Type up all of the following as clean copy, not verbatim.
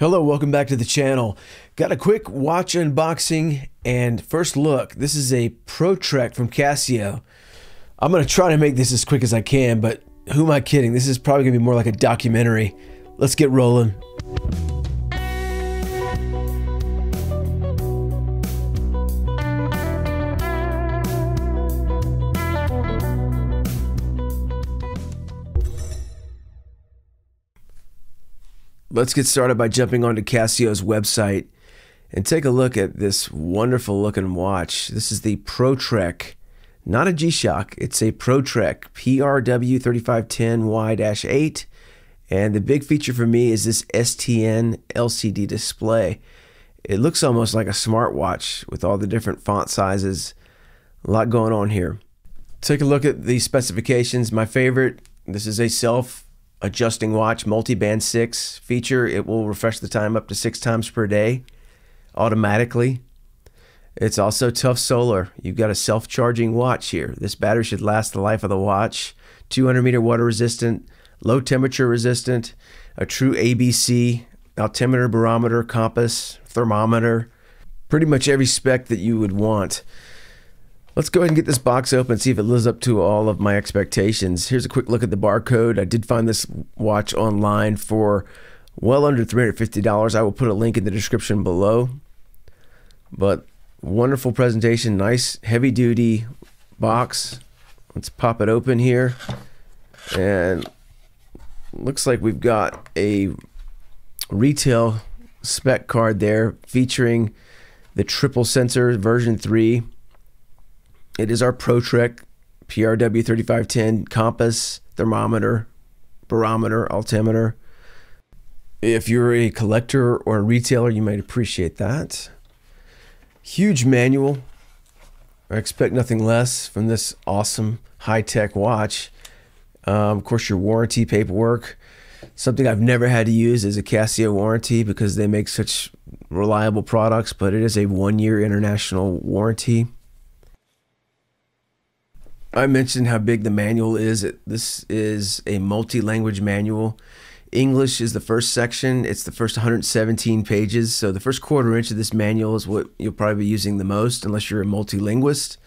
Hello, welcome back to the channel. Got a quick watch unboxing and first look. This is a Pro Trek from Casio. I'm gonna try to make this as quick as I can, but who am I kidding? This is probably gonna be more like a documentary. Let's get rolling. Let's get started by jumping onto Casio's website and take a look at this wonderful looking watch. This is the Pro Trek, not a G-Shock, it's a Pro Trek PRW3510Y-8, and the big feature for me is this STN LCD display. It looks almost like a smartwatch with all the different font sizes. A lot going on here. Take a look at the specifications. My favorite, this is a self-adjusting watch, multi-band 6 feature. It will refresh the time up to 6 times per day automatically. It's also tough solar. You've got a self-charging watch here. This battery should last the life of the watch. 200-meter water resistant, low temperature resistant, a true ABC, altimeter, barometer, compass, thermometer, pretty much every spec that you would want. Let's go ahead and get this box open and see if it lives up to all of my expectations. Here's a quick look at the barcode. I did find this watch online for well under $350. I will put a link in the description below. But wonderful presentation, nice heavy duty box. Let's pop it open here. And looks like we've got a retail spec card there featuring the triple sensor version 3. It is our Pro Trek PRW3510 compass, thermometer, barometer, altimeter. If you're a collector or a retailer, you might appreciate that. Huge manual. I expect nothing less from this awesome high-tech watch. Of course, your warranty paperwork. Something I've never had to use is a Casio warranty because they make such reliable products, but it is a 1-year international warranty. I mentioned how big the manual is. This is a multi-language manual. English is the first section. It's the first 117 pages. So the first quarter inch of this manual is what you'll probably be using the most, unless you're a multi-linguist.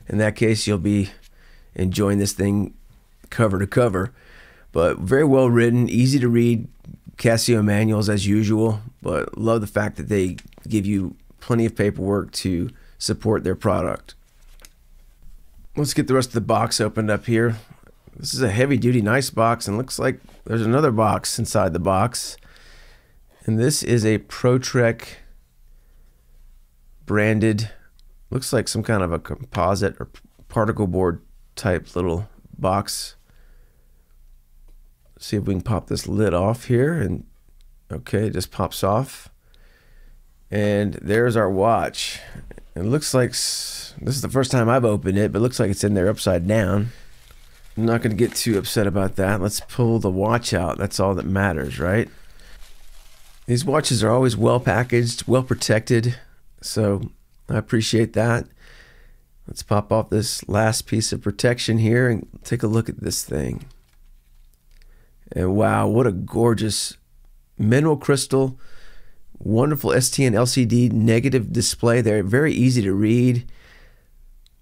In that case, you'll be enjoying this thing cover to cover. But very well written, easy to read Casio manuals as usual. But love the fact that they give you plenty of paperwork to support their product. Let's get the rest of the box opened up here. This is a heavy duty, nice box, and looks like there's another box inside the box. And this is a Pro Trek branded, looks like some kind of a composite or particle board type little box. See if we can pop this lid off here, and okay, it just pops off. And there's our watch. It looks like, this is the first time I've opened it, but it looks like it's in there upside down. I'm not going to get too upset about that. Let's pull the watch out. That's all that matters, right? These watches are always well packaged, well protected, so I appreciate that. Let's pop off this last piece of protection here and take a look at this thing. And wow, what a gorgeous mineral crystal, wonderful STN LCD negative display there. Very easy to read.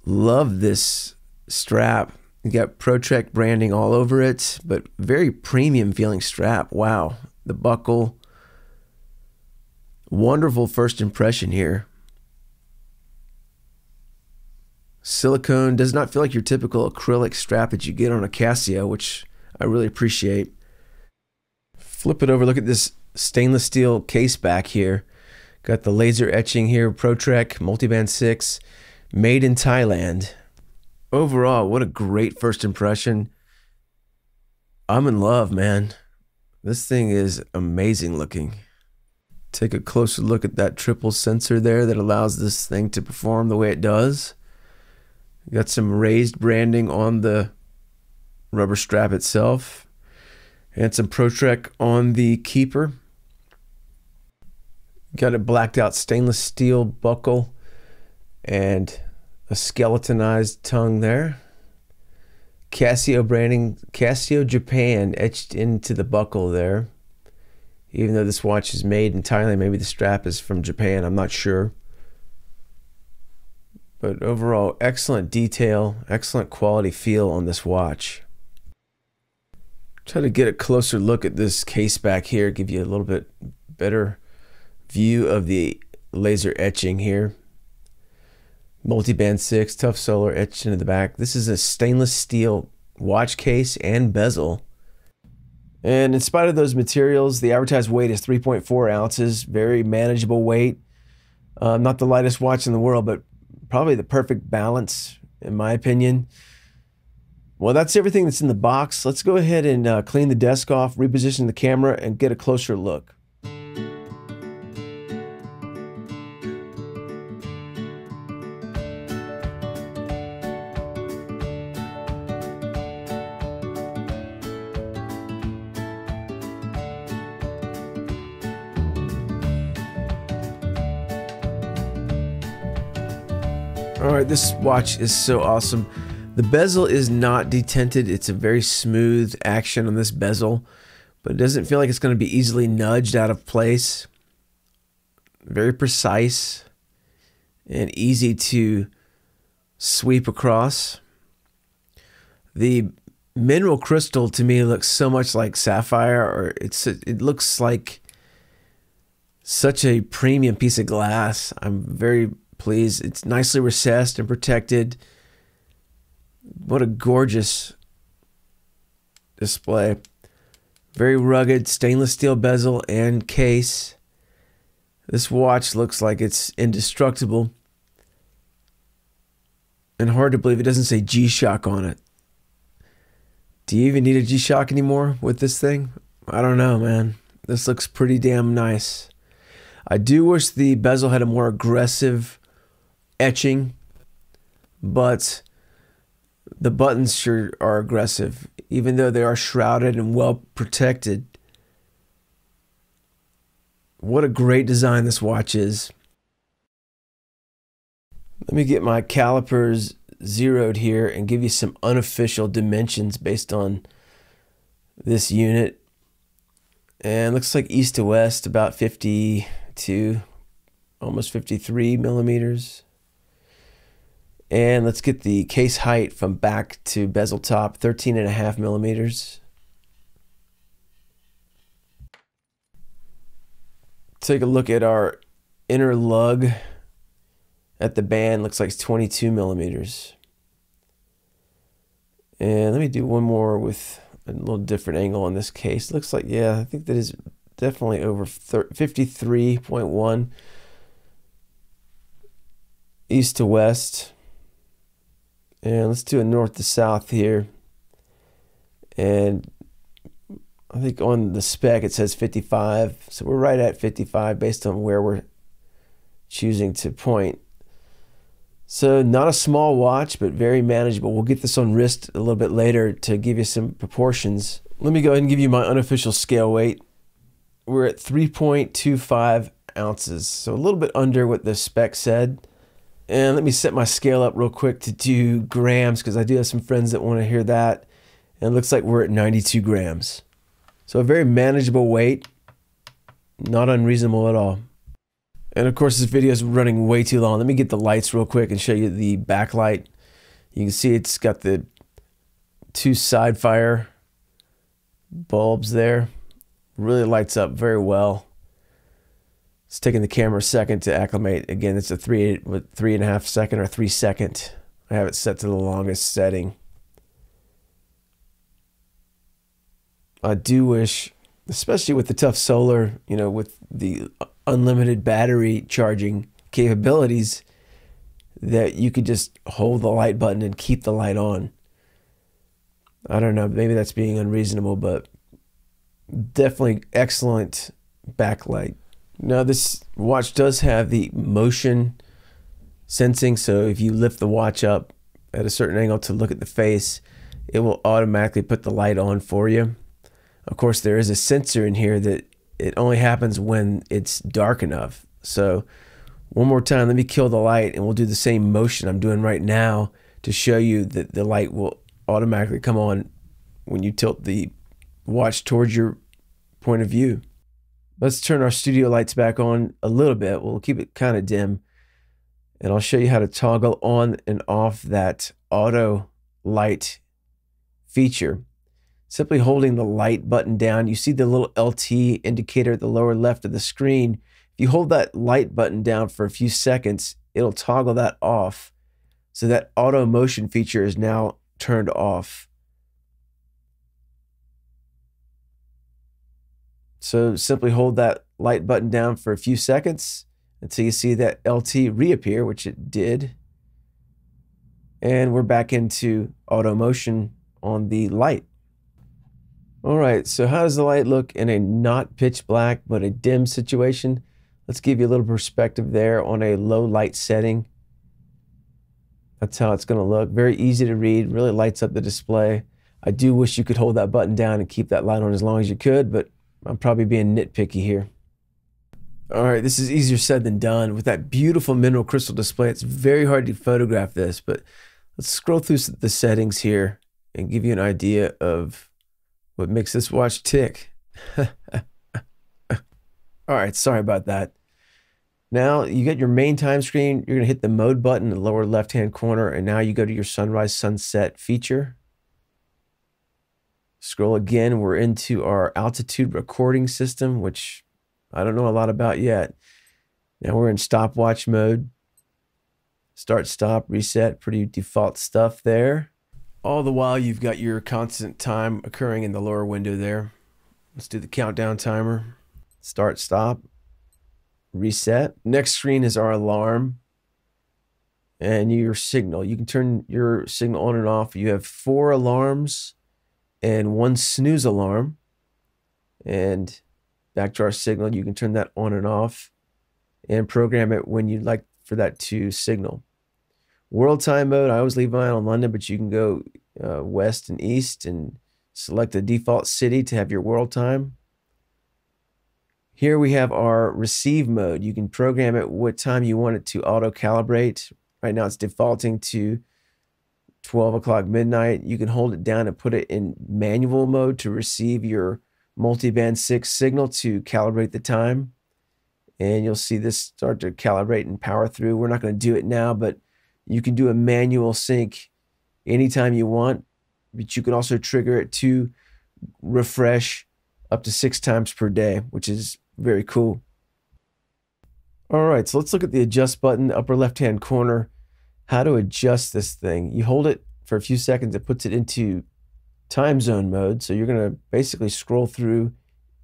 Love this strap. You got Pro Trek branding all over it, but very premium feeling strap. Wow. The buckle. Wonderful first impression here. Silicone. Does not feel like your typical acrylic strap that you get on a Casio, which I really appreciate. Flip it over. Look at this stainless steel case back here. Got the laser etching here. Pro Trek multiband 6, made in Thailand. Overall, what a great first impression. I'm in love, man. This thing is amazing looking. Take a closer look at that triple sensor there that allows this thing to perform the way it does. Got some raised branding on the rubber strap itself, and some Pro Trek on the keeper. Got a blacked out stainless steel buckle and a skeletonized tongue there. Casio branding, Casio Japan etched into the buckle there. even though this watch is made in Thailand. Maybe the strap is from Japan, I'm not sure. But overall, excellent detail, excellent quality feel on this watch. Try to get a closer look at this case back here, give you a little bit better view of the laser etching here. Multi-band 6, tough solar etched into the back. This is a stainless steel watch case and bezel. And in spite of those materials, the advertised weight is 3.4 ounces, very manageable weight. Not the lightest watch in the world, but probably the perfect balance, in my opinion. Well, that's everything that's in the box. Let's go ahead and clean the desk off, reposition the camera, and get a closer look. All right, this watch is so awesome. The bezel is not detented. It's a very smooth action on this bezel, but it doesn't feel like it's going to be easily nudged out of place. Very precise and easy to sweep across. The mineral crystal to me looks so much like sapphire, or it looks like such a premium piece of glass. I'm very pleased. It's nicely recessed and protected. What a gorgeous display. Very rugged stainless steel bezel and case. This watch looks like it's indestructible. And hard to believe it doesn't say G-Shock on it. Do you even need a G-Shock anymore with this thing? I don't know, man. This looks pretty damn nice. I do wish the bezel had a more aggressive etching, but the buttons sure are aggressive, even though they are shrouded and well protected. What a great design this watch is. Let me get my calipers zeroed here and give you some unofficial dimensions based on this unit. And looks like east to west about 52, almost 53 millimeters. And let's get the case height from back to bezel top, 13.5 millimeters. Take a look at our inner lug at the band. Looks like it's 22 millimeters. And let me do one more with a little different angle on this case. Looks like, yeah, I think that is definitely over 53.1 east to west. And let's do a north to south here. And I think on the spec it says 55. So we're right at 55 based on where we're choosing to point. So not a small watch, but very manageable. We'll get this on wrist a little bit later to give you some proportions. Let me go ahead and give you my unofficial scale weight. We're at 3.25 ounces. So a little bit under what the spec said. And let me set my scale up real quick to do grams, because I do have some friends that want to hear that. And it looks like we're at 92 grams. So a very manageable weight, not unreasonable at all. And of course this video is running way too long. Let me get the lights real quick and show you the backlight. You can see it's got the two side fire bulbs there. Really lights up very well. It's taking the camera a second to acclimate. Again, it's a 3.5 second or 3 second. I have it set to the longest setting. I do wish, especially with the tough solar, you know, with the unlimited battery charging capabilities, that you could just hold the light button and keep the light on. I don't know, maybe that's being unreasonable, but definitely excellent backlight. Now this watch does have the motion sensing, so if you lift the watch up at a certain angle to look at the face, it will automatically put the light on for you. Of course, there is a sensor in here that it only happens when it's dark enough. So one more time, let me kill the light and we'll do the same motion I'm doing right now to show you that the light will automatically come on when you tilt the watch towards your point of view. Let's turn our studio lights back on a little bit. We'll keep it kind of dim. And I'll show you how to toggle on and off that auto light feature. Simply holding the light button down, you see the little LT indicator at the lower left of the screen. If you hold that light button down for a few seconds, it'll toggle that off. So that auto motion feature is now turned off. So simply hold that light button down for a few seconds until you see that LT reappear, which it did. And we're back into auto motion on the light. All right, so how does the light look in a not pitch black, but a dim situation? Let's give you a little perspective there on a low light setting. That's how it's gonna look. Very easy to read, really lights up the display. I do wish you could hold that button down and keep that light on as long as you could, but I'm probably being nitpicky here. All right, this is easier said than done. With that beautiful mineral crystal display, it's very hard to photograph this, but let's scroll through the settings here and give you an idea of what makes this watch tick. All right, sorry about that. Now you get your main time screen. You're gonna hit the mode button in the lower left-hand corner, and now you go to your sunrise sunset feature. Scroll again, we're into our altitude recording system, which I don't know a lot about yet. Now we're in stopwatch mode. Start, stop, reset, pretty default stuff there. All the while you've got your constant time occurring in the lower window there. Let's do the countdown timer. Start, stop, reset. Next screen is our alarm and your signal. You can turn your signal on and off. You have 4 alarms and 1 snooze alarm. And back to our signal, you can turn that on and off and program it when you'd like for that to signal. World time mode, I always leave mine on London, but you can go west and east and select a default city to have your world time. Here we have our receive mode. You can program it what time you want it to auto calibrate. Right now it's defaulting to 12 o'clock midnight. You can hold it down and put it in manual mode to receive your multiband 6 signal to calibrate the time. And you'll see this start to calibrate and power through. We're not going to do it now, but you can do a manual sync anytime you want, but you can also trigger it to refresh up to 6 times per day, which is very cool. All right, so let's look at the adjust button, upper left-hand corner. How to adjust this thing. You hold it for a few seconds, it puts it into time zone mode. So you're gonna basically scroll through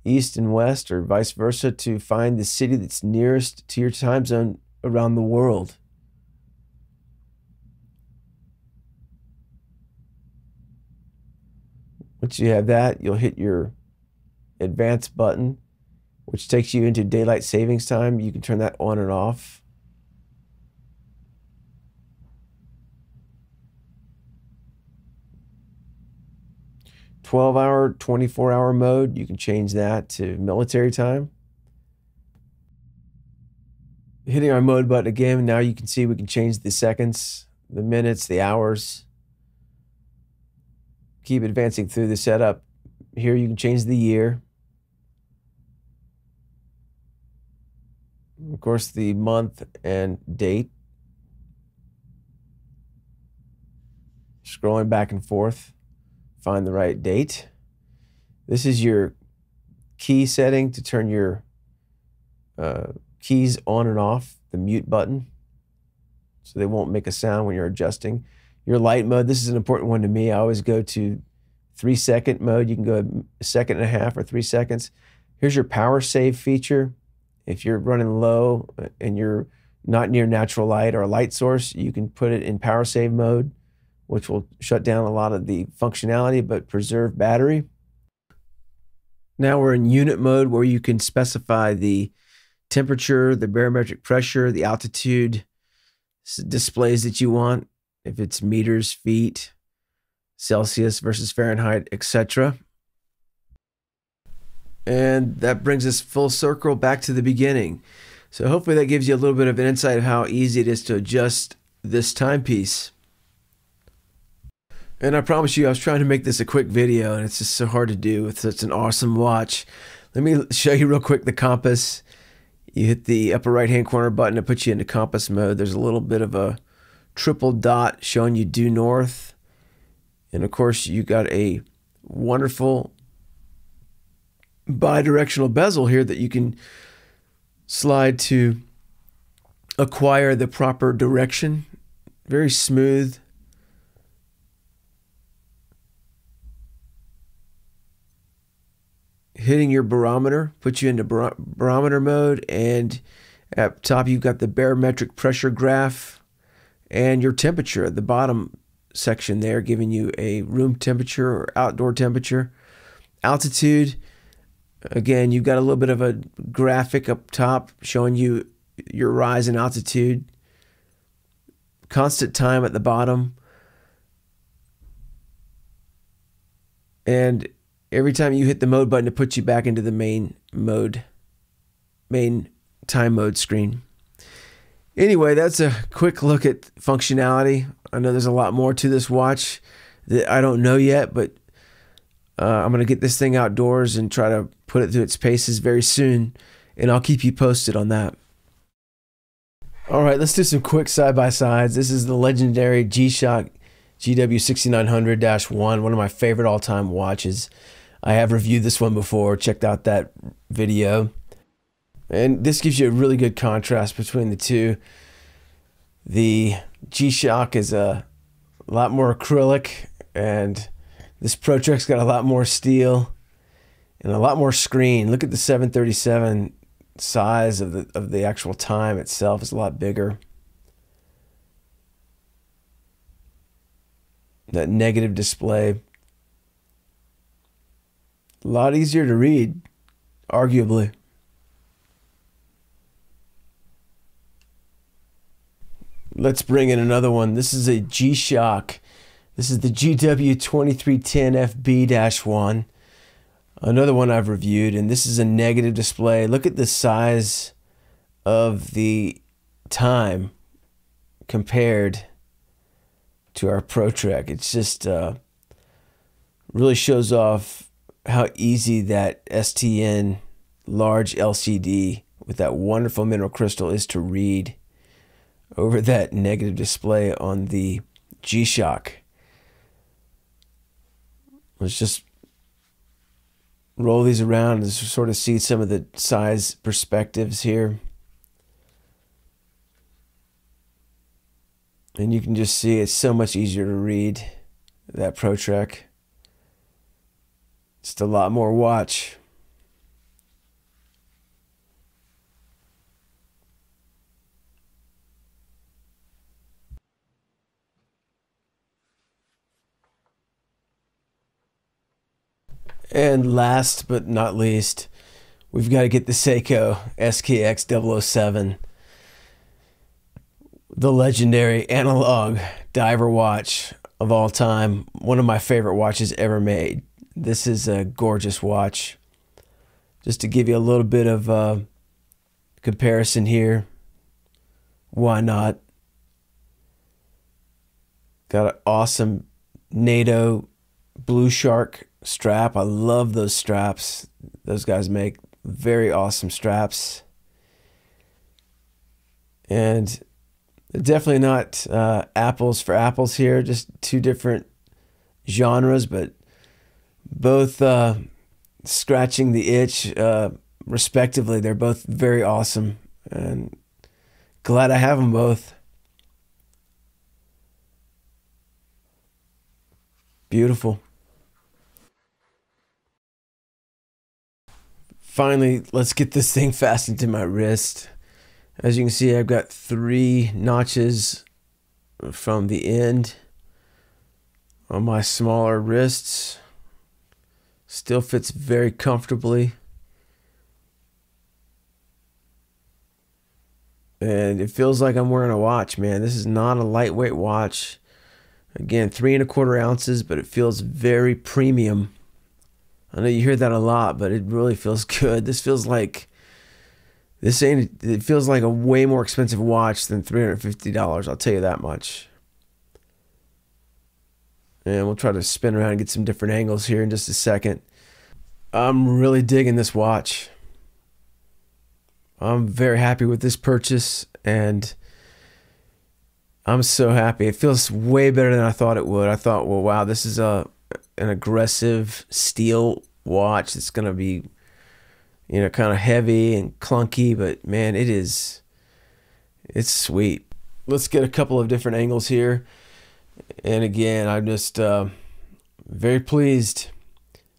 east and west or vice versa to find the city that's nearest to your time zone around the world. Once you have that, you'll hit your advanced button, which takes you into daylight savings time. You can turn that on and off. "12-hour, 24-hour mode, you can change that to military time. Hitting our mode button again, now you can see we can change the seconds, the minutes, the hours. Keep advancing through the setup. Here you can change the year. Of course, the month and date. Scrolling back and forth, find the right date. This is your key setting to turn your keys on and off, the mute button, so they won't make a sound when you're adjusting. Your light mode, this is an important one to me. I always go to 3-second mode. You can go 1.5 seconds or 3 seconds. Here's your power save feature. If you're running low and you're not near natural light or a light source, you can put it in power save mode, which will shut down a lot of the functionality but preserve battery. Now we're in unit mode, where you can specify the temperature, the barometric pressure, the altitude displays that you want, if it's meters, feet, Celsius versus Fahrenheit, etc. And that brings us full circle back to the beginning. So hopefully that gives you a little bit of an insight of how easy it is to adjust this timepiece. And I promise you, I was trying to make this a quick video, and it's just so hard to do with such an awesome watch. Let me show you real quick the compass. You hit the upper right hand corner button to put you into compass mode. There's a little bit of a triple dot showing you due north. And of course you got a wonderful bi-directional bezel here that you can slide to acquire the proper direction. Very smooth. Hitting your barometer puts you into barometer mode, and at top you've got the barometric pressure graph and your temperature at the bottom section there, giving you a room temperature or outdoor temperature. Altitude, again, you've got a little bit of a graphic up top showing you your rise in altitude. Constant time at the bottom. And every time you hit the mode button, it puts you back into the main time mode screen. Anyway, that's a quick look at functionality. I know there's a lot more to this watch that I don't know yet, but I'm going to get this thing outdoors and try to put it through its paces very soon, and I'll keep you posted on that. All right, let's do some quick side-by-sides. This is the legendary G-Shock GW6900-1, one of my favorite all-time watches. I have reviewed this one before. Checked out that video. And this gives you a really good contrast between the two. The G-Shock is a lot more acrylic, and this Pro Trek's got a lot more steel and a lot more screen. Look at the 737 size of the actual time itself is a lot bigger. That negative display, a lot easier to read, arguably. Let's bring in another one. This is a G-Shock. This is the GW2310FB-1. Another one I've reviewed, and this is a negative display. Look at the size of the time compared to our Pro Trek. It's just really shows off how easy that STN large LCD with that wonderful mineral crystal is to read over that negative display on the G-Shock. Let's just roll these around and sort of see some of the size perspectives here. And you can just see it's so much easier to read that Pro Trek. Just a lot more watch. And last but not least, we've got to get the Seiko Skx007, the legendary analog diver watch of all time. One of my favorite watches ever made. This is a gorgeous watch. Just to give you a little bit of comparison here. Why not? Got an awesome NATO Blue Shark strap. I love those straps. Those guys make very awesome straps. And definitely not apples for apples here, just two different genres, but both scratching the itch respectively. They're both very awesome, and glad I have them both. Beautiful. Finally, let's get this thing fastened to my wrist. As you can see, I've got 3 notches from the end on my smaller wrists. Still fits very comfortably. And it feels like I'm wearing a watch, man. This is not a lightweight watch. Again, 3 1/4 ounces, but it feels very premium. I know you hear that a lot, but it really feels good. This feels like it feels like a way more expensive watch than $350. I'll tell you that much. And we'll try to spin around and get some different angles here in just a second. I'm really digging this watch. I'm very happy with this purchase, and I'm so happy. It feels way better than I thought it would. I thought, well, wow, this is an aggressive steel watch. It's gonna be, you know, kind of heavy and clunky, but man, it's sweet. Let's get a couple of different angles here. And again, I'm just very pleased.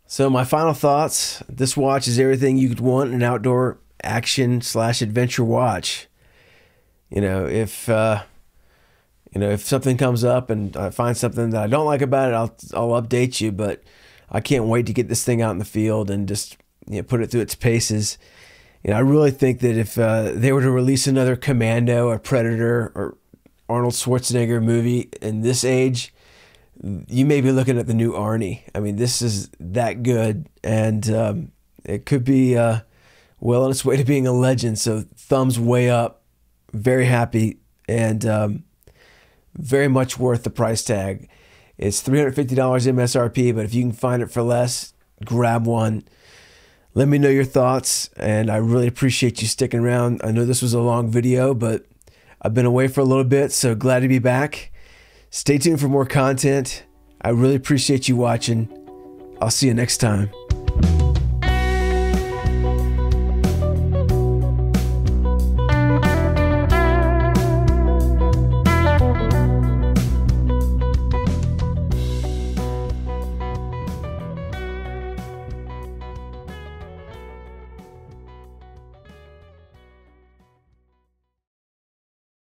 So my final thoughts: this watch is everything you could want in an outdoor action / adventure watch. You know, if something comes up and I find something that I don't like about it, I'll update you. But I can't wait to get this thing out in the field and just, you know, put it through its paces. You know, I really think that if they were to release another Commando or Predator or Arnold Schwarzenegger movie in this age, you may be looking at the new Arnie. I mean, this is that good, and it could be well on its way to being a legend. So thumbs way up. Very happy, and very much worth the price tag. It's $350 MSRP, but if you can find it for less, grab one. Let me know your thoughts, and I really appreciate you sticking around. I know this was a long video, but I've been away for a little bit, so glad to be back. Stay tuned for more content. I really appreciate you watching. I'll see you next time.